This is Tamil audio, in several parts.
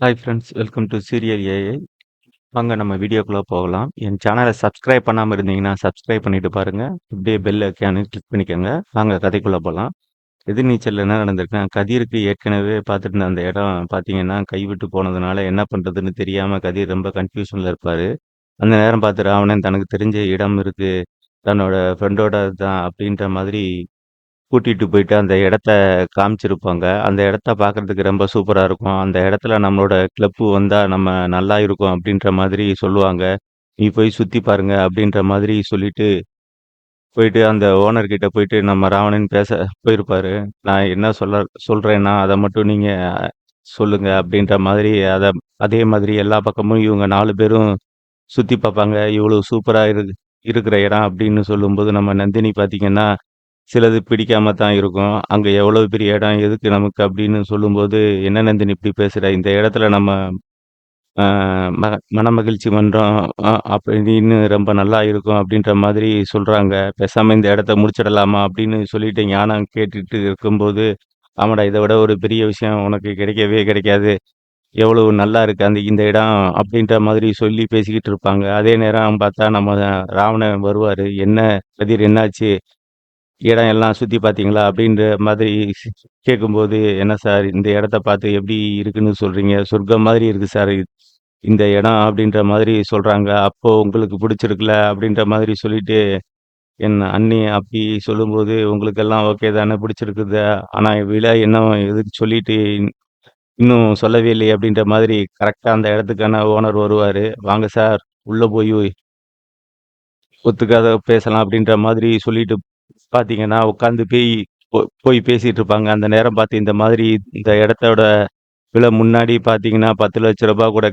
Hi friends, welcome to serial AI. வாங்க நம்ம வீடியோக்குள்ள போகலாம். என் சேனலை சப்ஸ்கிரைப் பண்ணாம இருந்தீங்கன்னா சப்ஸ்கிரைப் பண்ணிட்டு பாருங்க. இப்படியே பெல் ஐக்கானு கிளிக் பண்ணிக்கோங்க. வாங்க கதைக்குள்ள போகலாம். எதிர்நீச்சல்ல என்ன நடந்திருக்குன்னா, கதிருக்கு ஏற்கனவே பார்த்துட்டு இருந்த அந்த இடம் பார்த்தீங்கன்னா, கைவிட்டு போனதுனால என்ன பண்றதுன்னு தெரியாம கதிர் ரொம்ப கன்ஃபியூஷன்ல இருப்பாரு. அந்த நேரம் பார்த்து ராவணன் தனக்கு தெரிஞ்ச இடம் இருக்கு, தன்னோட ஃப்ரெண்டோட தான் அப்படின்ற மாதிரி கூட்டிட்டு போயிட்டு அந்த இடத்த காமிச்சிருப்பாங்க. அந்த இடத்த பார்க்கறதுக்கு ரொம்ப சூப்பரா இருக்கும். அந்த இடத்துல நம்மளோட கிளப்பு வந்தா நம்ம நல்லா இருக்கும் அப்படின்ற மாதிரி சொல்லுவாங்க. "நீ போய் சுத்தி பாருங்க" அப்படின்ற மாதிரி சொல்லிட்டு, போயிட்டு அந்த ஓனர் கிட்ட போயிட்டு நம்ம ராவணன் பேச போயிருப்பாரு. "நான் என்ன சொல்றேன்னா, அத மட்டும் நீங்க சொல்லுங்க" அப்படின்ற மாதிரி அதே மாதிரி எல்லா பக்கமும் இவங்க 4 பேரும் சுத்தி பார்ப்பாங்க. "இவ்வளவு சூப்பரா இருக்கிற இடம்" அப்படின்னு சொல்லும்போது, நம்ம நந்தினி பார்த்தீங்கன்னா சிலது பிடிக்காம தான் இருக்கும். அங்க எவ்வளவு பெரிய இடம், எதுக்கு நமக்கு அப்படின்னு சொல்லும்போது, "என்ன நந்தினி இப்படி பேசுற? இந்த இடத்துல நம்ம அ ம மனமகிழ்ச்சி மன்றம் அப்படின்னு ரொம்ப நல்லா இருக்கும்." அப்படின்ற மாதிரி சொல்றாங்க. "பேசாம இந்த இடத்த முடிச்சிடலாமா?" அப்படின்னு சொல்லிட்டு ஞானம் கேட்டுட்டு இருக்கும்போது, "ஆமாடா, இத விட ஒரு பெரிய விஷயம் உனக்கு கிடைக்கவே கிடைக்காது. எவ்வளவு நல்லா இருக்கு இந்த இடம்." அப்படின்ற மாதிரி சொல்லி பேசிக்கிட்டு இருப்பாங்க. அதே நேரம் பார்த்தா நம்ம ராவணன் வருவாரு. "என்ன கதிர், என்னாச்சு? இடம் எல்லாம் சுத்தி பார்த்தீங்களா?" அப்படின்ற மாதிரி கேட்கும்போது, "என்ன சார், இந்த இடத்த பார்த்து எப்படி இருக்குன்னு சொல்றீங்க? சொர்க்கம் மாதிரி இருக்கு சார் இந்த இடம்." அப்படின்ற மாதிரி சொல்றாங்க. "அப்போ உங்களுக்கு பிடிச்சிருக்குல்ல?" அப்படின்ற மாதிரி சொல்லிட்டு, என் அண்ணி அப்படி சொல்லும்போது, "உங்களுக்கெல்லாம் ஓகே தானே? பிடிச்சிருக்குது. ஆனா விலை இன்னும் எதுக்கு சொல்லிட்டு இன்னும் சொல்லவே இல்லையே." அப்படின்ற மாதிரி கரெக்ட்டா அந்த இடத்துக்கான ஓனர் வருவாரு. "வாங்க சார், உள்ள போய் ஒத்துக்காத பேசலாம்." அப்படின்ற மாதிரி சொல்லிட்டு பார்த்தீங்கன்னா, உட்காந்து போய் பேசிட்டு இருப்பாங்க. அந்த நேரம் பார்த்து இந்த மாதிரி இந்த இடத்தோட விலை முன்னாடி பார்த்தீங்கன்னா, ரூ. 10,00,000 கூட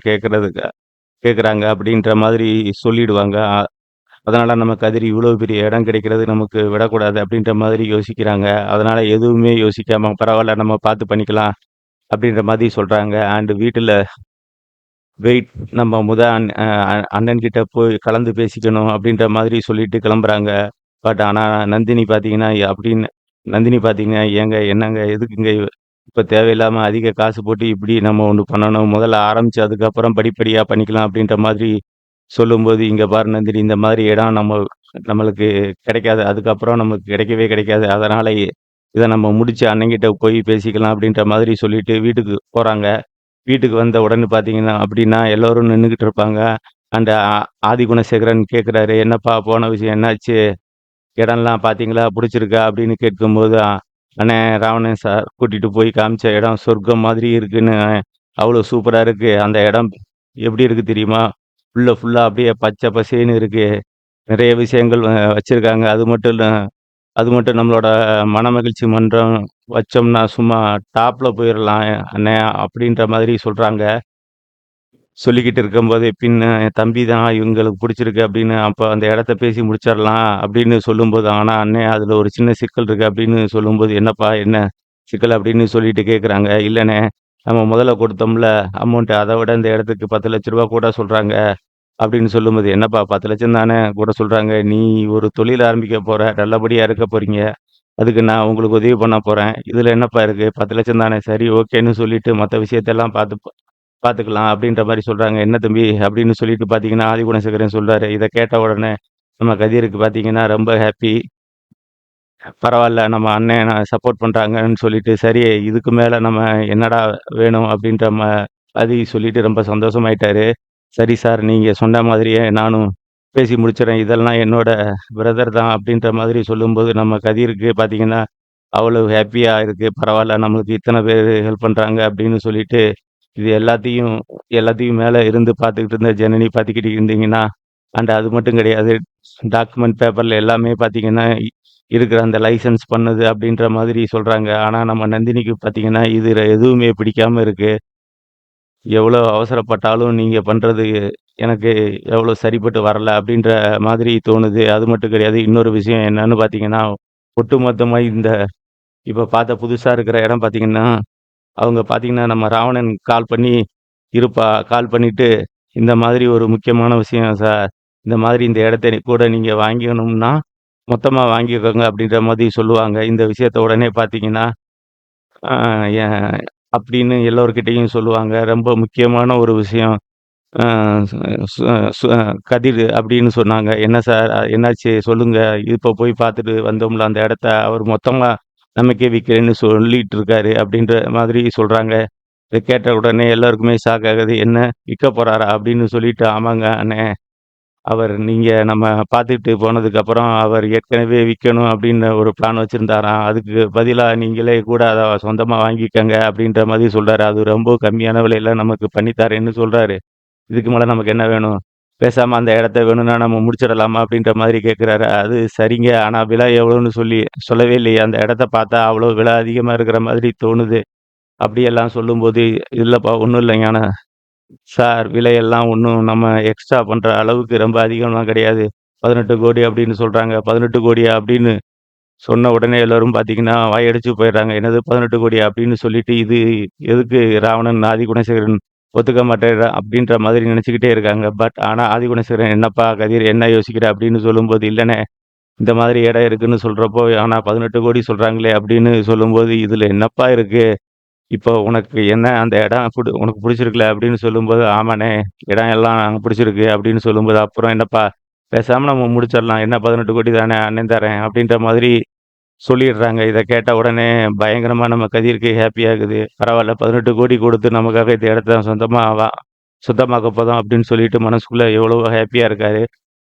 கேட்குறாங்க அப்படின்ற மாதிரி சொல்லிடுவாங்க. அதனால நம்ம கதிர் இவ்வளோ பெரிய இடம் கிடைக்கிறது நமக்கு விடக்கூடாது அப்படின்ற மாதிரி யோசிக்கிறாங்க. அதனால எதுவுமே யோசிக்காம, "பரவால்ல, நம்ம பார்த்து பண்ணிக்கலாம்." அப்படின்ற மாதிரி சொல்றாங்க. வீட்டுல வெயிட், நம்ம அண்ணன் கிட்ட போய் கலந்து பேசிக்கணும் அப்படின்ற மாதிரி சொல்லிட்டு கிளம்புறாங்க. ஆனா நந்தினி பார்த்தீங்கன்னா, "ஏங்க என்னங்க, எதுக்குங்க இப்ப தேவையில்லாம அதிக காசு போட்டு இப்படி நம்ம ஒண்ணு பண்ணணும். முதல்ல ஆரம்பிச்சு அதுக்கப்புறம் படிப்படியா பண்ணிக்கலாம்." அப்படின்ற மாதிரி சொல்லும்போது, "இங்க பாரு நந்தினி, இந்த மாதிரி இடம் நம்மளுக்கு கிடைக்காது. அதுக்கப்புறம் நமக்கு கிடைக்கவே கிடைக்காது. அதனால இத நம்ம முடிச்சு அண்ணன்கிட்ட போய் பேசிக்கலாம்." அப்படின்ற மாதிரி சொல்லிட்டு வீட்டுக்கு போறாங்க. வீட்டுக்கு வந்த உடனே பார்த்தீங்கன்னா அப்படின்னா, எல்லோரும் நின்னுகிட்டு இருப்பாங்க. அந்த ஆதிகுணசேகரன் கேட்குறாரு, "என்னப்பா, போன விஷயம் என்னாச்சு? இடம்லாம் பார்த்தீங்களா? புடிச்சிருக்கா?" அப்படின்னு கேட்கும்போது, "அண்ணே, ராவணன் சார் கூட்டிட்டு போய் காமிச்ச இடம் சொர்க்கம் மாதிரி இருக்குன்னு, அவ்வளோ சூப்பரா இருக்கு. அந்த இடம் எப்படி இருக்கு தெரியுமா? உள்ள ஃபுல்லா அப்படியே பச்சை பசேல்னு இருக்கு. நிறைய விஷயங்கள் வச்சிருக்காங்க. அது மட்டும் நம்மளோட மனமகிழ்ச்சி மன்றம் வச்சோம்னா சும்மா டாப்ல போயிரலாம் அண்ணே." அப்படின்ற மாதிரி சொல்றாங்க. சொல்லிக்கிட்டு இருக்கும்போதே, என் தம்பி தான் இவங்களுக்கு புடிச்சிருக்கு அப்படின்னு, அப்ப அந்த இடத்த பேசி முடிச்சிடலாம் அப்படின்னு சொல்லும்போது, "ஆனா அண்ணே, அதுல ஒரு சின்ன சிக்கல் இருக்கு." அப்படின்னு சொல்லும்போது, "என்னப்பா, என்ன சிக்கல்?" அப்படின்னு சொல்லிட்டு கேட்குறாங்க. "இல்லண்ணே, நம்ம முதல்ல கொடுத்தோம்ல அமௌண்ட், அத விட இந்த இடத்துக்கு ரூ. 10,00,000 கூட சொல்றாங்க." அப்படின்னு சொல்லும்போது, "என்னப்பா, 10,00,000 தானே கூட சொல்றாங்க. நீ ஒரு தொழில் ஆரம்பிக்க போற, நல்லபடியா இருக்க போறீங்க. அதுக்கு நான் உங்களுக்கு உதவி பண்ண போறேன். இதுல என்னப்பா இருக்கு? 10,00,000 தானே, சரி ஓகேன்னு சொல்லிட்டு மத்த விஷயத்தெல்லாம் பார்த்துக்கலாம்." அப்படின்ற மாரி சொல்றாங்க. "என்ன தம்பி?" அப்படின்னு சொல்லிட்டு பார்த்தீங்கன்னா, ஆதிகுணசேகரன் சொல்றாரு. இத கேட்ட உடனே நம்ம கதிருக்கு பார்த்தீங்கன்னா ரொம்ப ஹேப்பி. பரவால்ல, நம்ம அண்ணன் சப்போர்ட் பண்றாங்கன்னு சொல்லிட்டு, சரி இதுக்கு மேல நம்ம என்னடா வேணும் அப்படின்ற மாதிரி சொல்லிட்டு ரொம்ப சந்தோஷமாயிட்டாரு. "சரி சார், நீங்க சொன்ன மாதிரியே நானும் பேசி முடிச்சுறேன். இதெல்லாம் என்னோட பிரதர் தான்." அப்படின்ற மாதிரி சொல்லும்போது, நம்ம கதிருக்கு பார்த்தீங்கன்னா அவ்வளவு ஹேப்பியா இருக்கு. பரவால்ல, நம்மளுக்கு இத்தன பேரு ஹெல்ப் பண்றாங்க அப்படின்னு சொல்லிட்டு, இது எல்லாத்தையும் எல்லாத்தையும் மேல இருந்து பார்த்துக்கிட்டு இருந்த ஜனனி பார்த்துக்கிட்டு இருந்தீங்கன்னா, அது மட்டும் கிடையாது. டாக்குமெண்ட் பேப்பர்ல எல்லாமே பார்த்தீங்கன்னா, இருக்கிற அந்த லைசென்ஸ் பண்ணது அப்படின்ற மாதிரி சொல்றாங்க. ஆனா நம்ம நந்தினிக்கு பார்த்தீங்கன்னா, இதுல எதுவுமே பிடிக்காம இருக்கு. "எவ்வளோ அவசரப்பட்டாலும் நீங்க பண்றது எனக்கு எவ்வளோ சரிப்பட்டு வரல." அப்படின்ற மாதிரி தோணுது. அது மட்டும் கிடையாது. இன்னொரு விஷயம் என்னன்னு பார்த்தீங்கன்னா, ஒட்டுமொத்தமா இப்ப பார்த்த புதுசா இருக்கிற இடம் பார்த்தீங்கன்னா, அவங்க பார்த்தீங்கன்னா, நம்ம ராவணன் கால் பண்ணிட்டு, "இந்த மாதிரி ஒரு முக்கியமான விஷயம் சார். இந்த மாதிரி இந்த இடத்த கூட நீங்க வாங்கிக்கணும்னா, மொத்தமா வாங்கிக்கோங்க." அப்படின்ற மாதிரி சொல்லுவாங்க. இந்த விஷயத்த உடனே பார்த்தீங்கன்னா, அ எ அப்படின்னு எல்லோர்கிட்டயும் சொல்லுவாங்க. ரொம்ப முக்கியமான ஒரு விஷயம். அ சு சு சு கதிர் அப்படின்னு சொன்னாங்க. "என்ன சார் என்னாச்சு சொல்லுங்க. இப்ப போய் பார்த்துட்டு வந்தோம்ல அந்த இடத்த. அவர் மொத்தமா நமக்கே விக்கிறேன்னு சொல்லிட்டு இருக்காரு." அப்படின்ற மாதிரி சொல்றாங்க. இத கேட்ட உடனே எல்லாருக்குமே ஷாக் ஆகுது. "என்ன விக்க போறாரா?" அப்படின்னு சொல்லிட்டு, "ஆமாங்க அண்ணே. நீங்க நம்ம பார்த்துட்டு போனதுக்கப்புறம் அவர் ஏற்கனவே விக்கணும் அப்படின்னு ஒரு பிளான் வச்சிருந்தாராம். அதுக்கு பதிலா நீங்களே கூட அத சொந்தமா வாங்கிக்கங்க." அப்படின்ற மாதிரி சொல்றாரு. அது ரொம்ப கம்மியான விலையில நமக்கு பண்ணி தரேன்னு சொல்றாரு. இதுக்கு மேல நமக்கு என்ன வேணும்? பேசாம அந்த இடத்த வேணும்னா நம்ம முடிச்சிடலாமா? அப்படின்ற மாதிரி கேட்கிறாரு. அது சரிங்க. ஆனா விலை எவ்வளோன்னு சொல்லவே இல்லையே. அந்த இடத்த பார்த்தா அவ்வளோ விலை அதிகமா இருக்கிற மாதிரி தோணுது. அப்படியெல்லாம் சொல்லும்போது, இல்லப்பா ஒண்ணும் இல்லைங்க. ஆனா சார் விலையெல்லாம் ஒண்ணும் நம்ம எக்ஸ்ட்ரா பண்ற அளவுக்கு ரொம்ப அதிகம்லாம் கிடையாது. 18,00,00,000 அப்படின்னு சொல்றாங்க. 18,00,00,000 அப்படின்னு சொன்ன உடனே எல்லாரும் பார்த்தீங்கன்னா, வாயடிச்சு போயிடுறாங்க. என்னது 18,00,00,000 அப்படின்னு சொல்லிட்டு, இது எதுக்கு ராவணன், ஆதிகுணசேகரன் ஒத்துக்க மாட்டேன்றா அப்படின்ற மாதிரி நினைச்சுக்கிட்டே இருக்காங்க. ஆனா ஆதிகுணசேகரன், "என்னப்பா கதிர் என்ன யோசிக்கிற?" அப்படின்னு சொல்லும்போது, "இல்லண்ணே, இந்த மாதிரி இடம் இருக்குன்னு சொல்றப்போ, ஆனா 18,00,00,000 சொல்றாங்களே" அப்படின்னு சொல்லும்போது, "இதுல என்னப்பா இருக்கு? இப்போ உனக்கு என்ன அந்த இடம் உனக்கு புடிச்சிருக்குல?" அப்படின்னு சொல்லும்போது, "ஆமாண்ணே, இடம் எல்லாம் புடிச்சிருக்கு." அப்படின்னு சொல்லும்போது, "அப்புறம் என்னப்பா, பேசாம நம்ம முடிச்சிடலாம். என்ன 18,00,00,000 தானே, அண்ணன் தரேன்." அப்படின்ற மாதிரி சொல்லிடுறாங்க. இத கேட்ட உடனே பயங்கரமா நம்ம கதிருக்கு ஹேப்பி ஆகுது. பரவால்ல 18,00,00,000 குடுத்து நமக்காக இந்த இடத்த சொந்தமாக்க போதும் அப்படின்னு சொல்லிட்டு மனசுக்குள்ள எவ்வளவோ ஹேப்பியா இருக்காரு.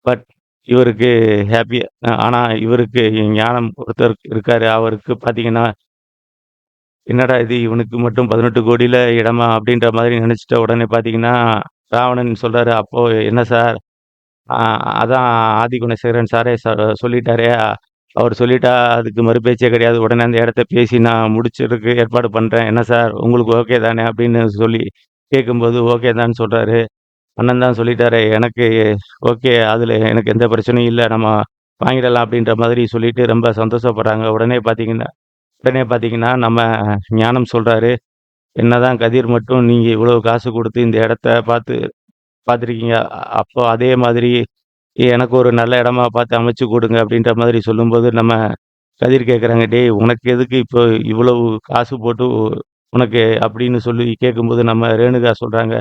பட் இவருக்கு ஹேப்பி ஆனா இவருக்கு ஞானம் ஒருத்தர் இருக்காரு. அவருக்கு பார்த்தீங்கன்னா, என்னடா இது இவனுக்கு மட்டும் 18,00,00,000ல இடமா அப்படின்ற மாதிரி நினைச்சிட்ட உடனே பார்த்தீங்கன்னா, ராவணன் சொல்றாரு, "அப்போ என்ன சார் ஆ அதான் ஆதிகுணசேகரன் சாரே சொல்லிட்டாரே, அவரு சொல்லிட்டா அதுக்கு மறுபேச்சே கிடையாது. உடனே அந்த இடத்த பேசி நான் முடிச்சதுக்கு ஏற்பாடு பண்றேன். என்ன சார் உங்களுக்கு ஓகே தானே?" அப்படின்னு சொல்லி கேட்கும்போது, ஓகே தான்னு சொல்றாரு. அண்ணன் தான் சொல்லிட்டாரே, எனக்கு ஓகே. அதுல எனக்கு எந்த பிரச்சனையும் இல்ல. நம்ம வாங்கிடலாம் அப்படின்ற மாதிரி சொல்லிட்டு ரொம்ப சந்தோஷப்படுறாங்க. உடனே பார்த்தீங்கன்னா, நம்ம ஞானம் சொல்றாரு, "என்னதான் கதிர் மட்டும் நீங்க இவ்வளவு காசு குடுத்து இந்த இடத்த பார்த்துருக்கீங்க. அப்போ அதே மாதிரி எனக்கு ஒரு நல்ல இடமா பார்த்து அமைச்சு குடுங்க." அப்படின்ற மாதிரி சொல்லும்போது, நம்ம கதிர் கேட்குறாங்க, "டேய் உனக்கு எதுக்கு இப்போ இவ்வளவு காசு போட்டு உனக்கு?" அப்படின்னு சொல்லி கேட்கும்போது, நம்ம ரேணுகா சொல்றாங்க,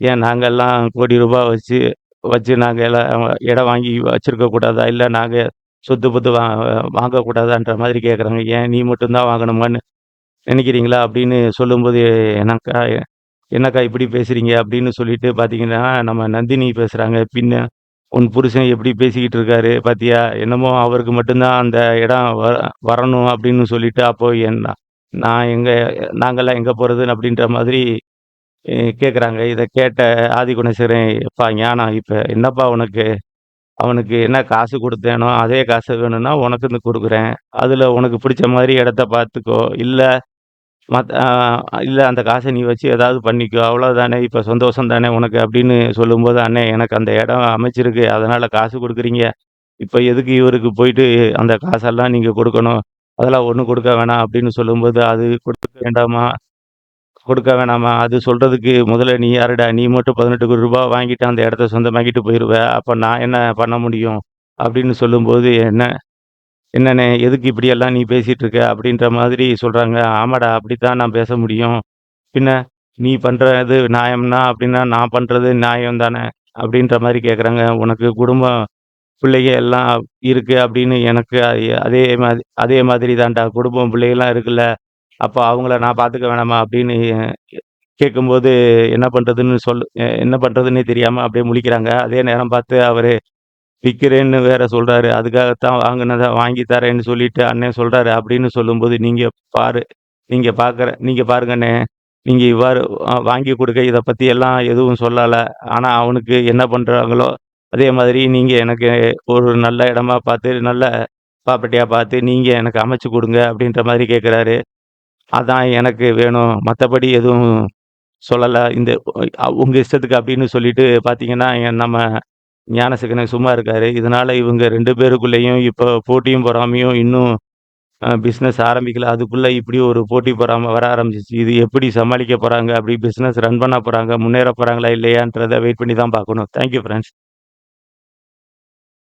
"ஏன் நாங்கலாம் கோடி ரூபாய் வச்சு வச்சு நாங்க எல்லாம் இடம் வாங்கி வச்சிருக்க கூடாதா? இல்ல நாங்க சொத்து பத்து வாங்கக்கூடாதான்ற மாதிரி கேட்குறாங்க. ஏன் நீ மட்டும் தான் வாங்கணுமான்னு நினைக்கிறீங்களா?" அப்படின்னு சொல்லும்போது, "என்னக்கா என்னக்கா இப்படி பேசுறீங்க?" அப்படின்னு சொல்லிட்டு பார்த்தீங்கன்னா, நம்ம நந்தினி பேசுறாங்க. "பின்ன உன் புருஷன் எப்படி பேசிக்கிட்டு இருக்காரு பார்த்தியா? என்னமோ அவருக்கு மட்டும் தான் அந்த இடம் வரணும் அப்படின்னு சொல்லிட்டு, அப்போ நான் எங்க நாங்கலாம் எங்க போறதுன்னு?" அப்படின்ற மாதிரி கேட்குறாங்க. இத கேட்ட ஆதிகுணசேகரன், "எப்பா ஞானம் இப்ப என்னப்பா உனக்கு? அவனுக்கு என்ன காசு குடுத்தேனோ, அதே காசு வேணும்னா உனக்குன்னு குடுக்குறேன். அதுல உனக்கு பிடிச்ச மாரி இடத்த பார்த்துக்கோ. இல்ல மத் அ இல்ல அந்த காச நீ வச்சு ஏதாவது பண்ணிக்கோ. அவ்வளோதானே. இப்ப சந்தோஷம் தானே உனக்கு?" அப்படின்னு சொல்லும்போது, "அண்ணே எனக்கு அந்த இடம் அமைச்சிருக்கு. அதனால காசு குடுக்குறீங்க. இப்ப எதுக்கு இவருக்கு போயிட்டு அந்த காசெல்லாம் நீங்க குடுக்கணும்? அதெல்லாம் ஒண்ணும் குடுக்க வேணாம்." அப்படின்னு சொல்லும்போது, "அது கொடுக்க வேண்டாமா? கொடுக்க வேணாமா? அது சொல்றதுக்கு முதல்ல நீ யாருடா? நீ மட்டும் ரூ. 18,00,00,000 வாங்கிட்டு அந்த இடத்த சொந்தமாக்கிட்டு போயிருவ. அப்ப நான் என்ன பண்ண முடியும்?" அப்படின்னு சொல்லும்போது, என்னண்ணே எதுக்கு இப்படியெல்லாம் நீ பேசிட்டு இருக்க?" அப்படின்ற மாதிரி சொல்றாங்க. "ஆமாடா, அப்படித்தான் நான் பேச முடியும். பின்ன நீ பண்றது நியாயம்னா அப்படின்னா நான் பண்றது நியாயம் தானே?" அப்படின்ற மாரி கேட்குறாங்க. "உனக்கு குடும்பம், பிள்ளைக எல்லாம் இருக்கு அப்படின்னு எனக்கு அதே மாதிரி தான்டா குடும்பம், பிள்ளைகலாம் இருக்குல்ல. அப்ப அவங்கள நான் பார்த்துக்க வேணாமா?" அப்படின்னு கேட்கும்போது என்ன பண்றதுன்னே தெரியாம அப்படியே முழிக்கிறாங்க. அதே நேரம் பார்த்து அவரு விக்கிறேன்னு வேற சொல்றாரு. அதுக்காகத்தான் வாங்குனத வாங்கி தரேன்னு சொல்லிட்டு அண்ணன் சொல்றாரு அப்படின்னு சொல்லும்போது, பாரு நீங்க பாருங்க அண்ணே. நீங்க இவ்வாறு வாங்கி குடுக்க இத பத்தி எல்லாம் எதுவும் சொல்லல. ஆனா அவனுக்கு என்ன பண்றாங்களோ, அதே மாதிரி நீங்க எனக்கு ஒரு நல்ல இடமா பார்த்து, நல்ல ப்ராப்பர்ட்டியா பார்த்து நீங்க எனக்கு அமைச்சு குடுங்க அப்படின்ற மாரி கேட்கிறாரு. அதான் எனக்கு வேணும். மத்தபடி எதுவும் சொல்லல. உங்க இஷ்டத்துக்கு அப்படின்னு சொல்லிட்டு பார்த்தீங்கன்னா, நம்ம ஞானசேகரன் சும்மா இருக்காரு. இதனால இவங்க 2 பேருக்குள்ளேயும் இப்போ போட்டியும், பொறாமையும் இன்னும் பிசினஸ் ஆரம்பிக்கல. அதுக்குள்ள இப்படி ஒரு போட்டி, பொறாம வர ஆரம்பிச்சுருச்சு. இது எப்படி சமாளிக்க போறாங்க? அப்படி பிசினஸ் ரன் பண்ண போறாங்க? முன்னேற போறாங்களா? இல்லையான்றத வெயிட் பண்ணி தான் பார்க்கணும். Thank you friends.